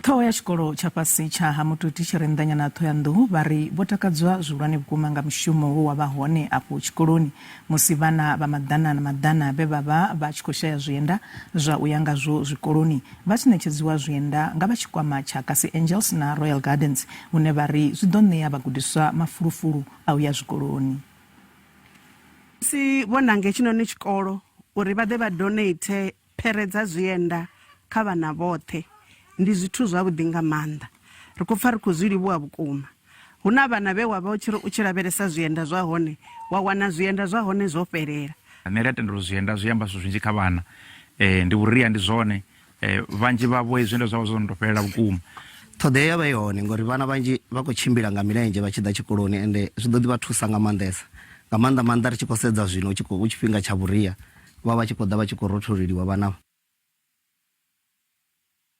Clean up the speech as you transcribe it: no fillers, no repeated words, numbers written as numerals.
Thoho ya tshikolo tsha fhasi tsha Hamututi tshi re nnḓanya na Thohoyanḓou vhari vho takadzwa zwihulwane vhukuma nga mushumo wo wa vha hone afho tshikoloni musi vhana vha maḓana na maḓana vhe vha tshi khou shaya zwienda zwa u ya ngazwo zwikoloni vha tshi ṋetshedziwa zwienda nga vha tshikwama tsha Kasi Angels na Royal Gardens hune vhari zwi ḓo ṋea vhagudiswa mafulufulu a u ya zwikoloni. Si vhona nge tshinoni tshikolo uri vha ḓe vha donate phere dza zwienda kha vhana vhoṱhe ndi zwithu zwavhuḓi nga maanḓa ri khou pfa ri khou zwi livhuwa vhukuma. Huna vhana vhe wa vha u tshi lavhelesa zwienda zwa hone wa wana zwienda zwa hone zwo fhelela. Nṋe ri a tenda uri zwienda zwi amba zwinzhi kha vhana ndi vhuria ndi zwone vhanzhi vhavho zwienda zwavho zwo no tou fhelela vhukuma. Ṱhoḓea vha yone ngori vhana vhanzhi vha khou tshimbila nga milenzhe vha tshi ḓa tshikoloni ende zwi ḓo ḓi vha thusa nga maanḓesa nga maanḓa ri tshi khou sedza zwino u tshifhinga tsha vhuria vha tshi khou ḓa vha tshi khou rotholeliwa vhana.